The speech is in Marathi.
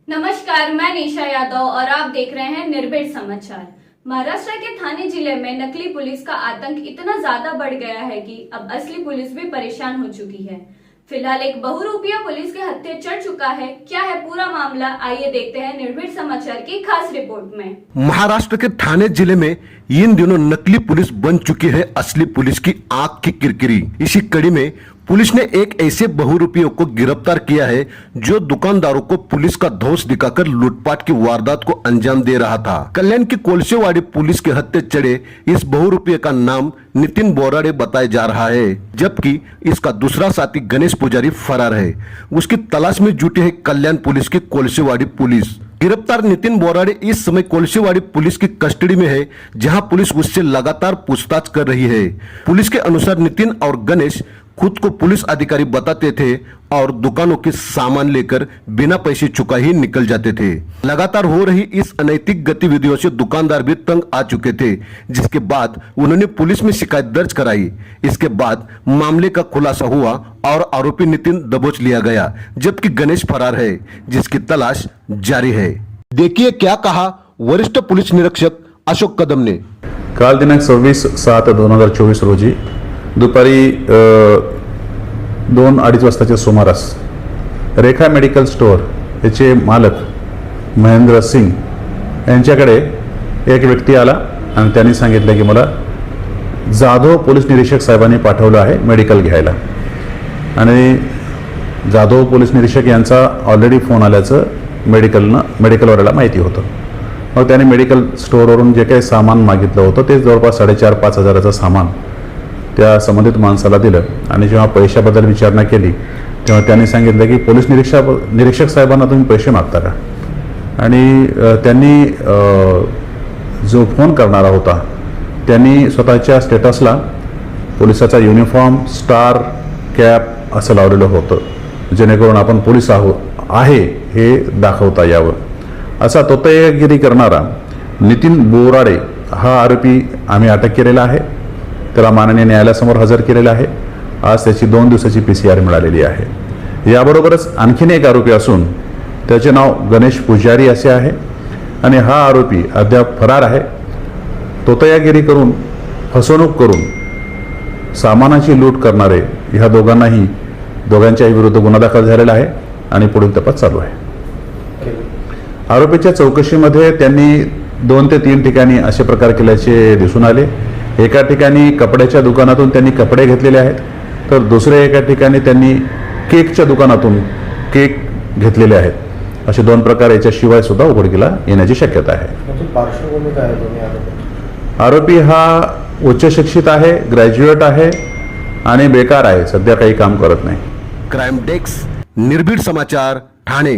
नमस्कार, मैं निशा यादव और आप देख रहे हैं निर्भीड समाचार। महाराष्ट्र के थाने जिले में नकली पुलिस का आतंक इतना ज्यादा बढ़ गया है कि अब असली पुलिस भी परेशान हो चुकी है। फिलहाल एक बहुरूपिया पुलिस के हत्थे चढ़ चुका है। क्या है पूरा मामला, आइए देखते हैं निर्भीड समाचार की खास रिपोर्ट में। महाराष्ट्र के ठाणे जिले में इन दिनों नकली पुलिस बन चुकी है असली पुलिस की आंख की किरकिरी। इसी कड़ी में पुलिस ने एक ऐसे बहुरूपियों को गिरफ्तार किया है जो दुकानदारों को पुलिस का धौंस दिखाकर लूटपाट की वारदात को अंजाम दे रहा था। कल्याण की कोलसेवाड़ी पुलिस के हत्थे चढ़े इस बहुरूपिये का नाम नितिन बोराडे बताया जा रहा है, जबकि इसका दूसरा साथी गणेश पुजारी फरार है। उसकी तलाश में जुटी है कल्याण पुलिस की कोलसेवाड़ी पुलिस। गिरफ्तार नितिन बोराडे इस समय कोलसेवाड़ी पुलिस की कस्टडी में है, जहां पुलिस उससे लगातार पूछताछ कर रही है। पुलिस के अनुसार नितिन और गणेश खुद को पुलिस अधिकारी बताते थे और दुकानों के सामान लेकर बिना पैसे चुका ही निकल जाते थे। लगातार हो रही इस अनैतिक गतिविधियों से दुकानदार भी तंग आ चुके थे, जिसके बाद उन्होंने पुलिस में शिकायत दर्ज कराई। इसके बाद मामले का खुलासा हुआ और आरोपी नितिन दबोच लिया गया, जबकि गणेश फरार है, जिसकी तलाश जारी है। देखिए क्या कहा वरिष्ठ पुलिस निरीक्षक अशोक कदम ने। काल दिनांक 26/7/2024 रोजी दुपारी 2-2:30 वाजताच्या सुमारास रेखा मेडिकल स्टोअर याचे मालक महेंद्र सिंग यांच्याकडे एक व्यक्ती आला आणि त्यांनी सांगितलं की मला जाधव पोलीस निरीक्षक साहेबांनी पाठवलं आहे मेडिकल घ्यायला, आणि जाधव पोलीस निरीक्षक यांचा ऑलरेडी फोन आल्याचं मेडिकलवाल्याला माहिती होतं। मग त्याने मेडिकल स्टोअरवरून जे काही सामान मागितलं होतं ते जवळपास 4,500-5 हजाराचं सामान त्या संबंधित माणसाला दिलं, आणि जेव्हा पैशाबद्दल विचारणा केली तेव्हा त्यांनी सांगितलं की पोलीस निरीक्षक साहेबांना तुम्ही पैसे मागता का, आणि त्यांनी जो फोन करणारा होता त्यांनी स्वतःच्या स्टेटसला पोलिसाचा युनिफॉर्म, स्टार, कॅप असं लावलेलं होतं, जेणेकरून आपण पोलीस आहे हे दाखवता यावं। असा तोतयगिरी करणारा नितिन बोराडे हा आरोपी आम्ही अटक केलेला आहे। त्याला माननीय न्यायालयासमोर हजर केलेला आहे। आज त्याची 2 दिवसाची PCR मिळालेली आहे। याबरोबरच आणखीन एक आरोपी असून त्याचे नाव गणेश पुजारी असे आहे, आणि हा आरोपी अद्याप फरार आहे। तोतयागिरी करून, फसवणूक करून सामानाची लूट करणारे ह्या दोघांच्याही विरुद्ध गुन्हा दाखल झालेला आहे आणि पुढील तपास चालू आहे। आरोपीच्या चौकशीमध्ये त्यांनी 2 ते 3 ठिकाणी असे प्रकार केल्याचे दिसून आले। एका ठिकाणी कपड्याच्या दुकानातून त्यांनी कपडे घेतलेले आहेत, तर दुसऱ्या एका ठिकाणी त्यांनी केकच्या दुकानातून केक घेतलेले आहेत। असे 2 प्रकार याच्याशिवाय सुद्धा उघडकीला येण्याची शक्यता आहे। आरोपी हा उच्च शिक्षित आहे, ग्रॅज्युएट आहे आणि बेकार आहे, सध्या काही काम करत नाही। क्राइम डेस्क, निर्भीड समाचार, ठाणे।